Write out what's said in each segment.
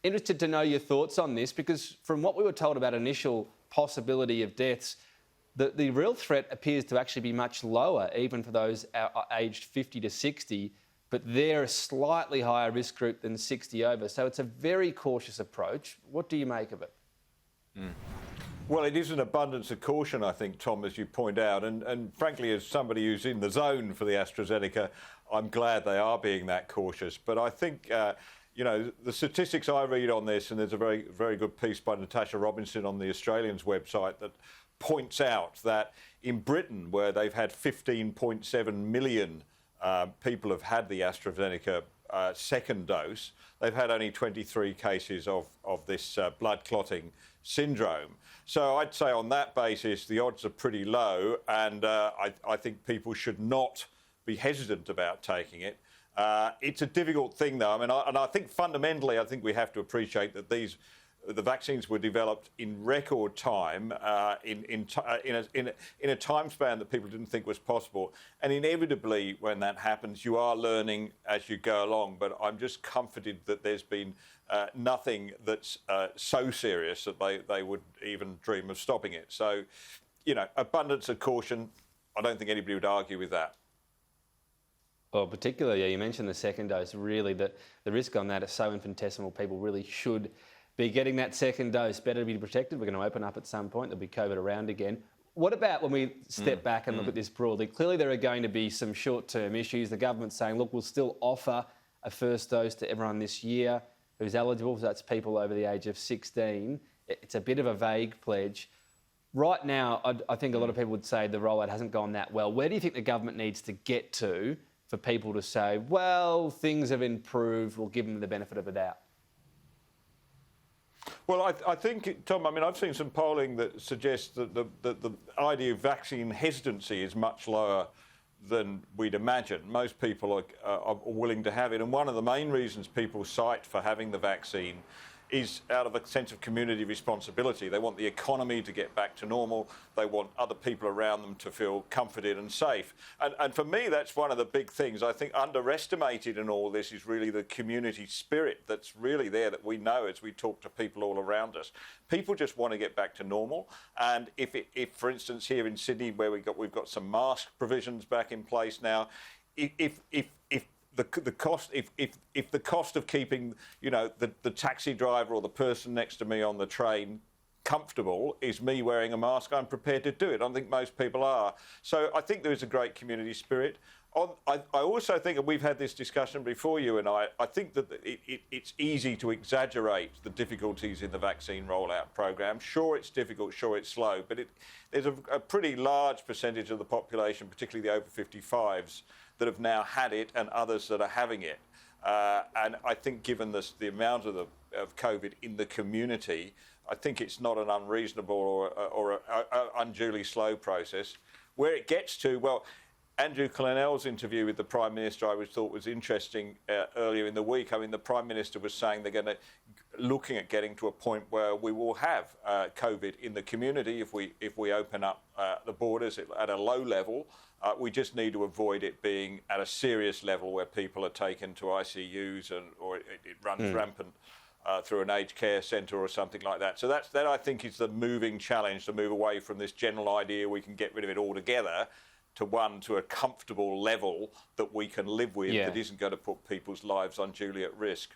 interested to know your thoughts on this, because from what we were told about initial possibility of deaths, the real threat appears to actually be much lower, even for those aged 50 to 60, but they're a slightly higher risk group than 60 over. So it's a very cautious approach. What do you make of it? Well, it is an abundance of caution, I think, Tom, as you point out. And frankly, as somebody who's in the zone for the AstraZeneca, I'm glad they are being that cautious. But I think, the statistics I read on this, and there's a very, very good piece by Natasha Robinson on the Australians website that points out that in Britain, where they've had 15.7 million people have had the AstraZeneca second dose, they've had only 23 cases of this blood clotting syndrome. So I'd say on that basis, the odds are pretty low, and I think people should not be hesitant about taking it. It's a difficult thing, though. I mean, I think fundamentally, I think we have to appreciate that the vaccines were developed in record time, in a time span that people didn't think was possible. And inevitably, when that happens, you are learning as you go along. But I'm just comforted that there's been nothing that's so serious that they would even dream of stopping it. So, abundance of caution. I don't think anybody would argue with that. Well, particularly, you mentioned the second dose. Really, the risk on that is so infinitesimal. People really should be getting that second dose. Better to be protected. We're going to open up at some point. There'll be COVID around again. What about when we step back and look at this broadly? Clearly, there are going to be some short-term issues. The government's saying, look, we'll still offer a first dose to everyone this year who's eligible. So that's people over the age of 16. It's a bit of a vague pledge. Right now, I think a lot of people would say the rollout hasn't gone that well. Where do you think the government needs to get to for people to say, well, things have improved, we'll give them the benefit of the doubt? Well, I think, Tom, I've seen some polling that suggests that the idea of vaccine hesitancy is much lower than we'd imagine. Most people are willing to have it. And one of the main reasons people cite for having the vaccine is out of a sense of community responsibility. They want the economy to get back to normal. They want other people around them to feel comforted and safe. And for me, that's one of the big things. I think underestimated in all this is really the community spirit that's really there, that we know as we talk to people all around us. People just want to get back to normal. And if for instance, here in Sydney, where we've got some mask provisions back in place now, if the cost of keeping, the taxi driver or the person next to me on the train comfortable is me wearing a mask, I'm prepared to do it. I don't think most people are. So I think there is a great community spirit. I also think, and we've had this discussion before, you and I think that it's easy to exaggerate the difficulties in the vaccine rollout program. Sure, it's difficult, sure, it's slow, but there's a pretty large percentage of the population, particularly the over 55s, that have now had it, and others that are having it. And I think given the amount of COVID in the community, I think it's not an unreasonable or a unduly slow process. Where it gets to, well, Andrew Clennell's interview with the Prime Minister I thought was interesting earlier in the week. I mean, the Prime Minister was saying they're going to looking at getting to a point where we will have COVID in the community if we open up the borders at a low level. We just need to avoid it being at a serious level where people are taken to ICUs or it runs rampant through an aged care centre or something like that. So that I think is the moving challenge, to move away from this general idea we can get rid of it altogether to a comfortable level that we can live with, that isn't going to put people's lives unduly at risk.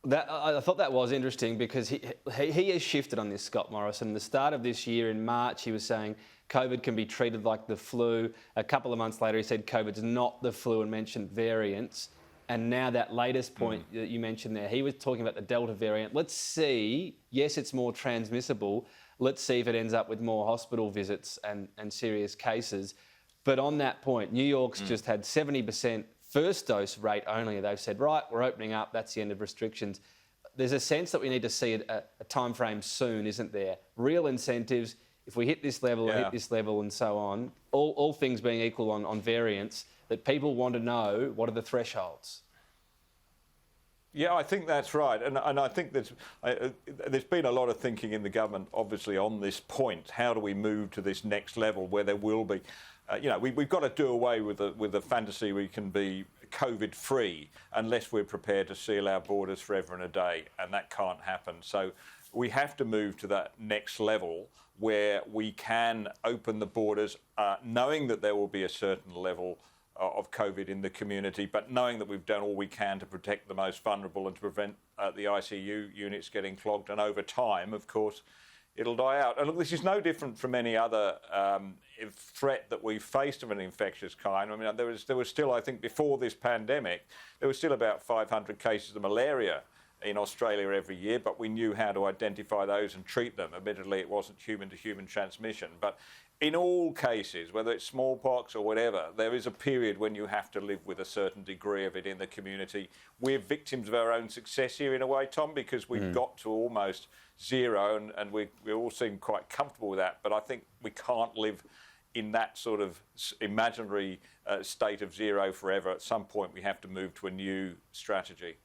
I thought that was interesting because he has shifted on this, Scott Morrison. The start of this year in March, he was saying COVID can be treated like the flu. A couple of months later, he said COVID's not the flu and mentioned variants. And now that latest point that you mentioned there, he was talking about the Delta variant. Let's see, yes, it's more transmissible. Let's see if it ends up with more hospital visits and serious cases. But on that point, New York's just had 70% first dose rate only. They've said, right, we're opening up, that's the end of restrictions. There's a sense that we need to see a time frame soon, isn't there? Real incentives, if we hit this level, hit this level and so on, all things being equal on variants, that people want to know what are the thresholds. Yeah, I think that's right. And I think there's been a lot of thinking in the government, obviously, on this point. How do we move to this next level where there will be... we've got to do away with the fantasy we can be COVID-free unless we're prepared to seal our borders forever and a day, and that can't happen. So we have to move to that next level where we can open the borders, knowing that there will be a certain level of COVID in the community, but knowing that we've done all we can to protect the most vulnerable and to prevent the ICU units getting clogged. And over time, of course, it'll die out. And look, this is no different from any other threat that we've faced of an infectious kind. I mean, there was still, I think, before this pandemic, there was still about 500 cases of malaria in Australia every year, but we knew how to identify those and treat them. Admittedly, it wasn't human-to-human transmission. But in all cases, whether it's smallpox or whatever, there is a period when you have to live with a certain degree of it in the community. We're victims of our own success here in a way, Tom, because we've got to almost zero, and we all seem quite comfortable with that. But I think we can't live in that sort of imaginary state of zero forever. At some point, we have to move to a new strategy.